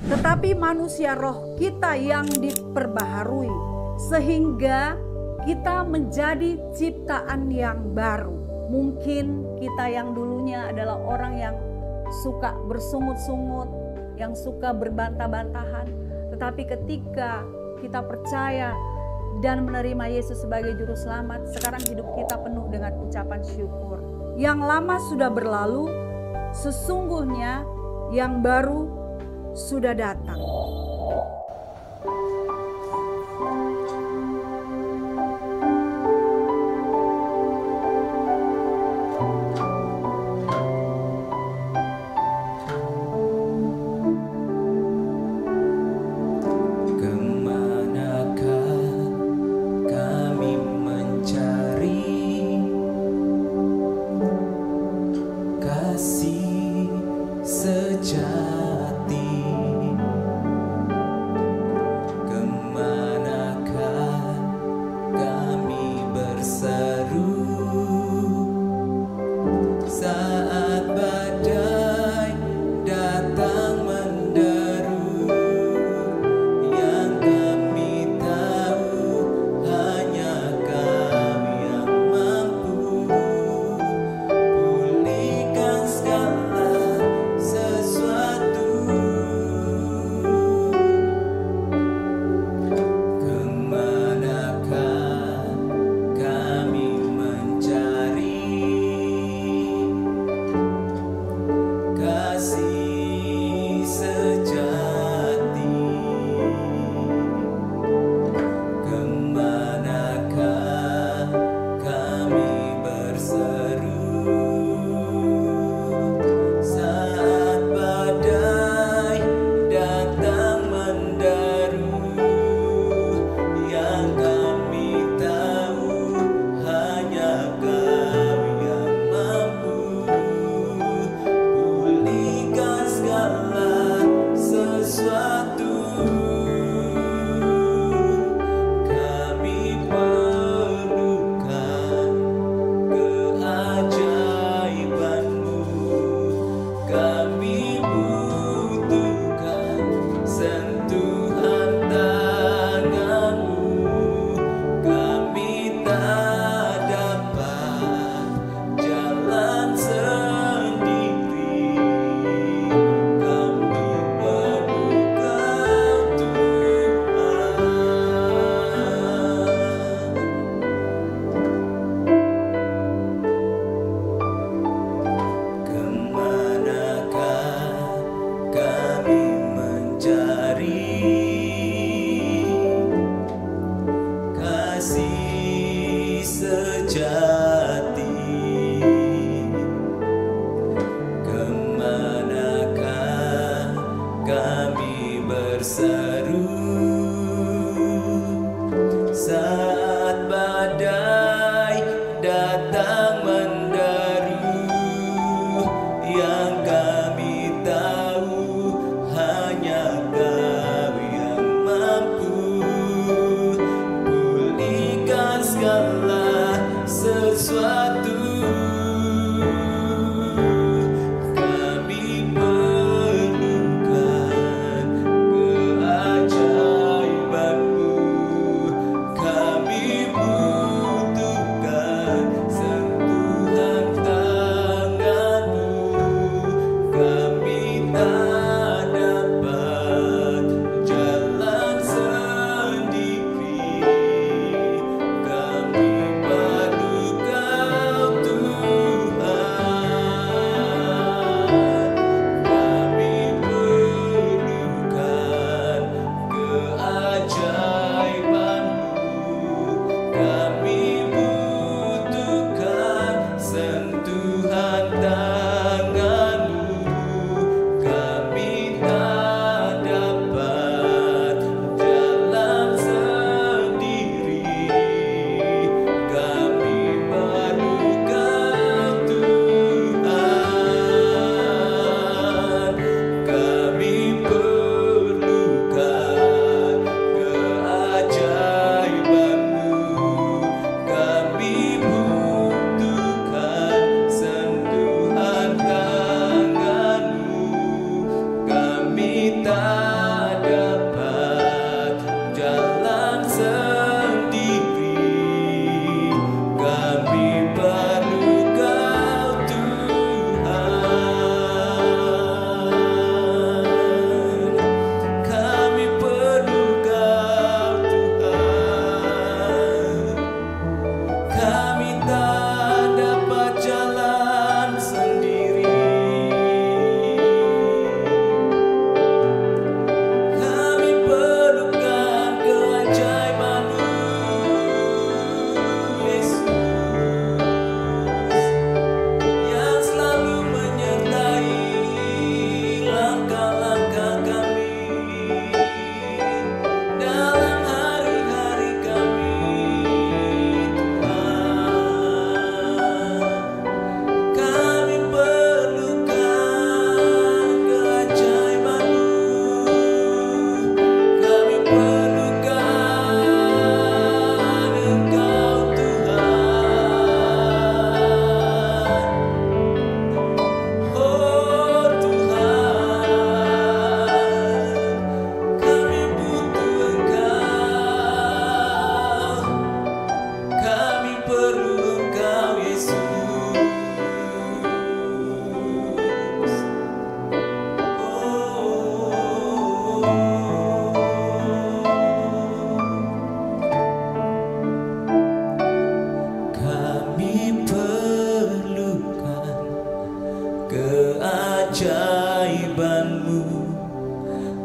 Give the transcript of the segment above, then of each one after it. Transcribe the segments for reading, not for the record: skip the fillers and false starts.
tetapi manusia roh kita yang diperbaharui, sehingga kita menjadi ciptaan yang baru. Mungkin kita yang dulunya adalah orang yang suka bersungut-sungut, yang suka berbantah-bantahan, tetapi ketika kita percaya dan menerima Yesus sebagai juru selamat, sekarang hidup kita penuh dengan ucapan syukur. Yang lama sudah berlalu, sesungguhnya yang baru sudah datang.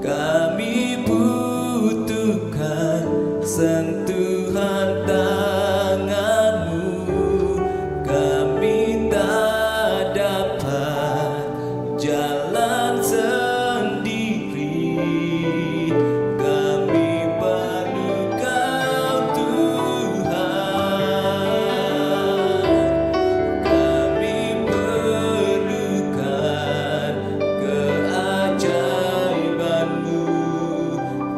Kami butuhkan sentuhan tangan-Mu. Kami tak dapat jalan sendiri. Kami perlu Kau Tuhan. Kami perlukan keajaiban-Mu.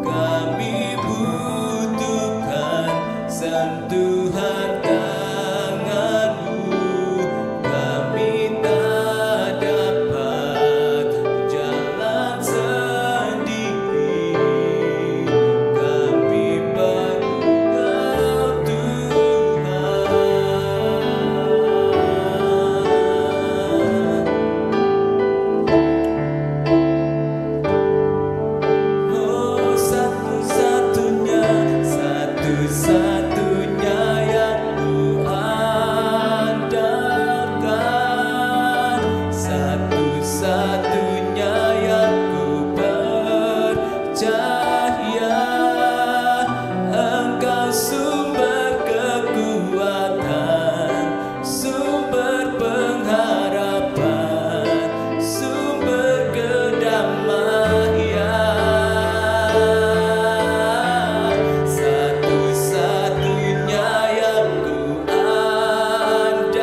Kami butuhkan sentuhan tangan-Mu. Kami tak dapat jalan sendiri. Kami perlu Kau Tuhan. Oh, satu-satunya yang kuandalkan, satu-satunya yang ku percaya. Engkau sumber kekuatan, sumber pengharapan, sumber kedamaian. Satu-satunya yang ku andalkan,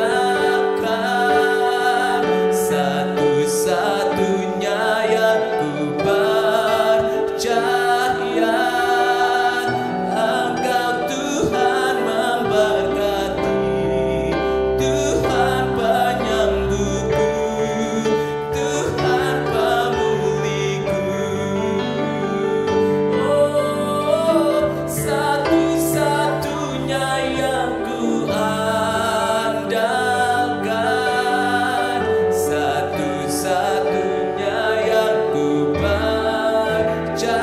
satu-satunya yang ku percaya. Engkau Tuhan memberkati, Tuhan penyembuhku, Tuhan pemulihku. Oh, satu-satunya yang ku andalkan, satu-satunya yang ku percaya.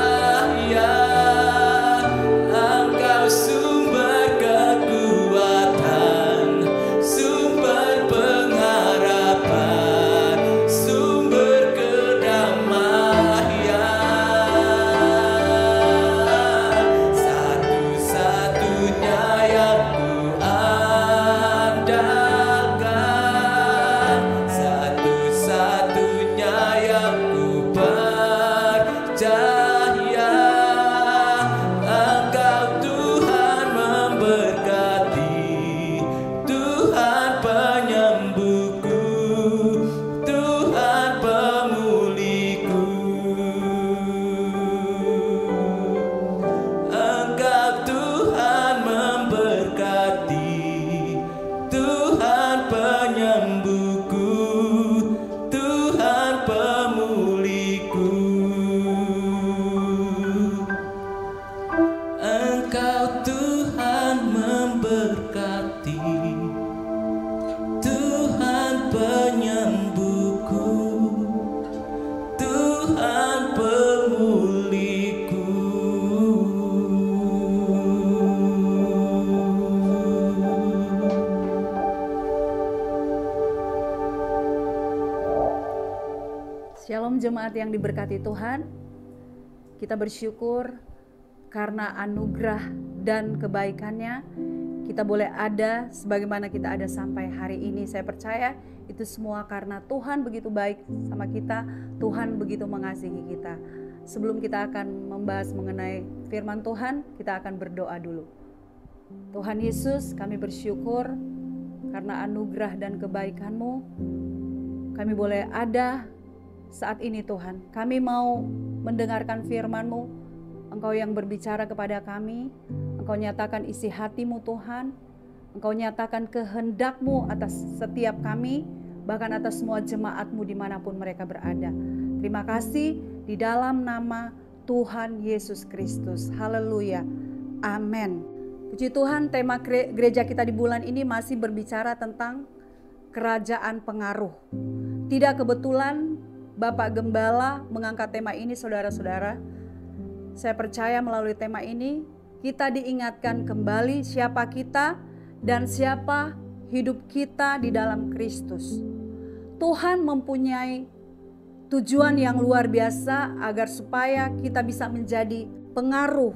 Engkau sumber kekuatan, sumber pengharapan, sumber kedamaian. Satu-satunya yang ku andalkan, satu-satunya yang ku percaya. Engkau Tuhan memberkati, Tuhan penyembuhku, Tuhan pemulihku. Engkau Tuhan memberkati, Tuhan penyembuhku, Tuhan pemulihku. Engkau Tuhan memberkati, Tuhan penyembuhku, Tuhan pemulihku. Shalom jemaat yang diberkati Tuhan. Kita bersyukur karena anugerah dan kebaikannya kita boleh ada sebagaimana kita ada sampai hari ini. Saya percaya itu semua karena Tuhan begitu baik sama kita, Tuhan begitu mengasihi kita. Sebelum kita akan membahas mengenai firman Tuhan, kita akan berdoa dulu. Tuhan Yesus, kami bersyukur karena anugerah dan kebaikan-Mu. Kami boleh ada saat ini Tuhan. Kami mau mendengarkan firman-Mu. Engkau yang berbicara kepada kami. Engkau nyatakan isi hati-Mu Tuhan. Engkau nyatakan kehendak-Mu atas setiap kami, bahkan atas semua jemaat-Mu dimanapun mereka berada. Terima kasih di dalam nama Tuhan Yesus Kristus. Haleluya. Amin. Puji Tuhan, tema gereja kita di bulan ini masih berbicara tentang kerajaan pengaruh. Tidak kebetulan Bapak Gembala mengangkat tema ini, saudara-saudara. Saya percaya melalui tema ini kita diingatkan kembali siapa kita dan siapa hidup kita di dalam Kristus. Tuhan mempunyai tujuan yang luar biasa agar supaya kita bisa menjadi pengaruh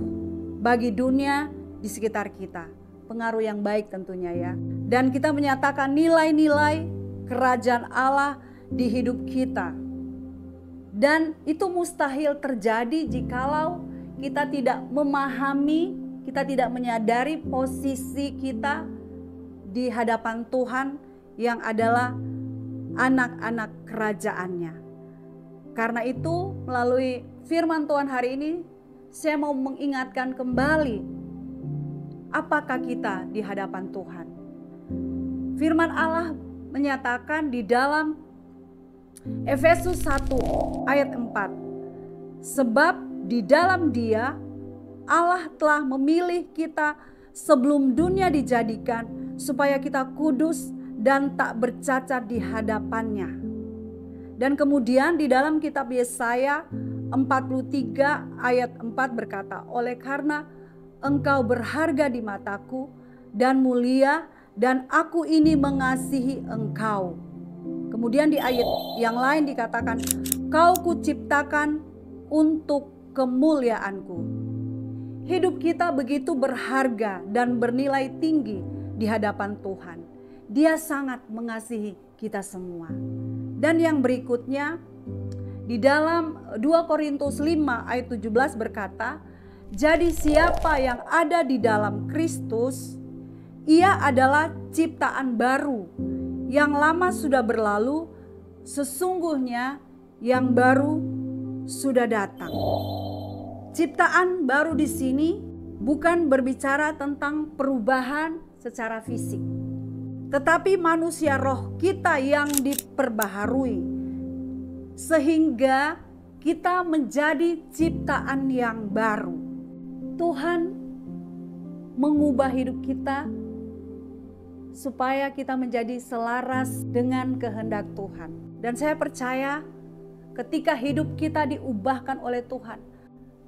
bagi dunia di sekitar kita. Pengaruh yang baik tentunya ya. Dan kita menyatakan nilai-nilai kerajaan Allah di hidup kita. Dan itu mustahil terjadi jikalau kita tidak memahami, kita tidak menyadari posisi kita di hadapan Tuhan yang adalah anak-anak kerajaannya. Karena itu melalui firman Tuhan hari ini saya mau mengingatkan kembali apakah kita di hadapan Tuhan. Firman Allah menyatakan di dalam Efesus 1 ayat 4. Sebab di dalam Dia Allah telah memilih kita sebelum dunia dijadikan supaya kita kudus dan tak bercacat di hadapannya. Dan kemudian di dalam kitab Yesaya 43 ayat 4 berkata, oleh karena engkau berharga di mataku dan mulia dan aku ini mengasihi engkau. Kemudian di ayat yang lain dikatakan, kau kuciptakan untuk kemuliaanku. Hidup kita begitu berharga dan bernilai tinggi di hadapan Tuhan. Dia sangat mengasihi kita semua. Dan yang berikutnya di dalam 2 Korintus 5 ayat 17 berkata, jadi siapa yang ada di dalam Kristus, ia adalah ciptaan baru. Yang lama sudah berlalu, sesungguhnya yang baru sudah datang. Ciptaan baru di sini bukan berbicara tentang perubahan secara fisik, tetapi manusia roh kita yang diperbaharui sehingga kita menjadi ciptaan yang baru. Tuhan mengubah hidup kita supaya kita menjadi selaras dengan kehendak Tuhan. Dan saya percaya ketika hidup kita diubahkan oleh Tuhan,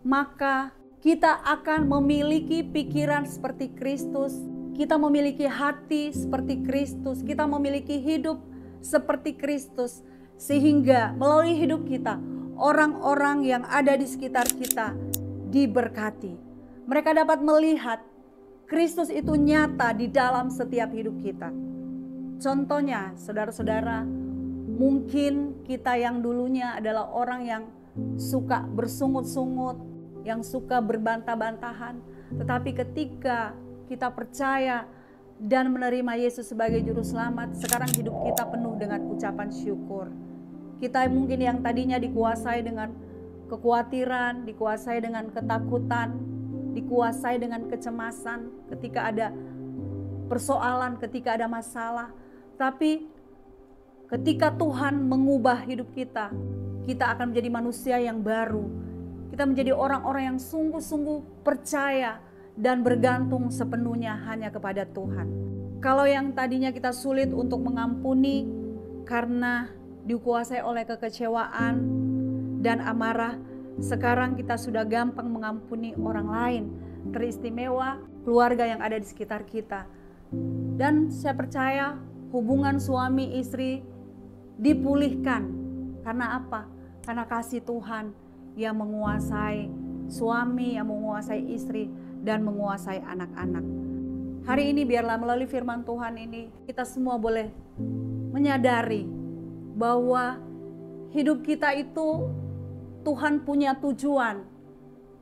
maka kita akan memiliki pikiran seperti Kristus, kita memiliki hati seperti Kristus, kita memiliki hidup seperti Kristus, sehingga melalui hidup kita orang-orang yang ada di sekitar kita diberkati. Mereka dapat melihat Kristus itu nyata di dalam setiap hidup kita. Contohnya, saudara-saudara, mungkin kita yang dulunya adalah orang yang suka bersungut-sungut, yang suka berbantah-bantahan, tetapi ketika kita percaya dan menerima Yesus sebagai juru selamat, sekarang hidup kita penuh dengan ucapan syukur. Kita mungkin yang tadinya dikuasai dengan kekhawatiran, dikuasai dengan ketakutan, dikuasai dengan kecemasan ketika ada persoalan, ketika ada masalah. Tapi ketika Tuhan mengubah hidup kita, kita akan menjadi manusia yang baru. Kita menjadi orang-orang yang sungguh-sungguh percaya dan bergantung sepenuhnya hanya kepada Tuhan. Kalau yang tadinya kita sulit untuk mengampuni karena dikuasai oleh kekecewaan dan amarah, sekarang kita sudah gampang mengampuni orang lain, teristimewa keluarga yang ada di sekitar kita. Dan saya percaya hubungan suami istri dipulihkan. Karena apa? Karena kasih Tuhan yang menguasai suami, yang menguasai istri, dan menguasai anak-anak. Hari ini biarlah melalui firman Tuhan ini kita semua boleh menyadari bahwa hidup kita itu Tuhan punya tujuan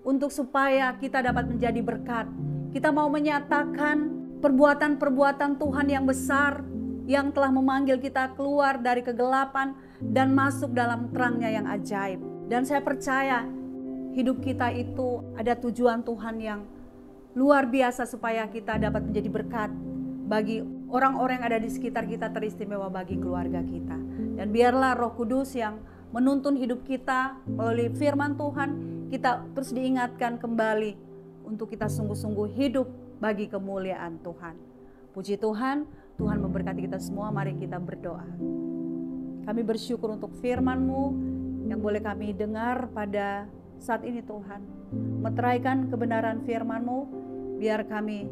untuk supaya kita dapat menjadi berkat. Kita mau menyatakan perbuatan-perbuatan Tuhan yang besar yang telah memanggil kita keluar dari kegelapan dan masuk dalam terangnya yang ajaib. Dan saya percaya hidup kita itu ada tujuan Tuhan yang luar biasa supaya kita dapat menjadi berkat bagi orang-orang yang ada di sekitar kita, teristimewa bagi keluarga kita. Dan biarlah Roh Kudus yang menuntun hidup kita melalui firman Tuhan, kita terus diingatkan kembali untuk kita sungguh-sungguh hidup bagi kemuliaan Tuhan. Puji Tuhan, Tuhan memberkati kita semua. Mari kita berdoa. Kami bersyukur untuk firman-Mu yang boleh kami dengar pada saat ini Tuhan. Meteraikan kebenaran firman-Mu, biar kami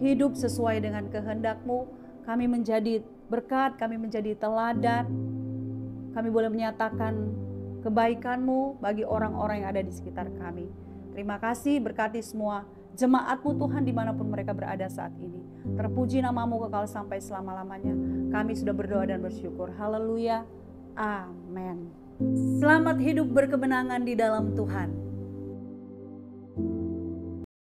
hidup sesuai dengan kehendak-Mu. Kami menjadi berkat, kami menjadi teladan. Kami boleh menyatakan kebaikan-Mu bagi orang-orang yang ada di sekitar kami. Terima kasih, berkati semua jemaat-Mu Tuhan dimanapun mereka berada saat ini. Terpuji nama-Mu kekal sampai selama-lamanya. Kami sudah berdoa dan bersyukur. Haleluya. Amin. Selamat hidup berkemenangan di dalam Tuhan.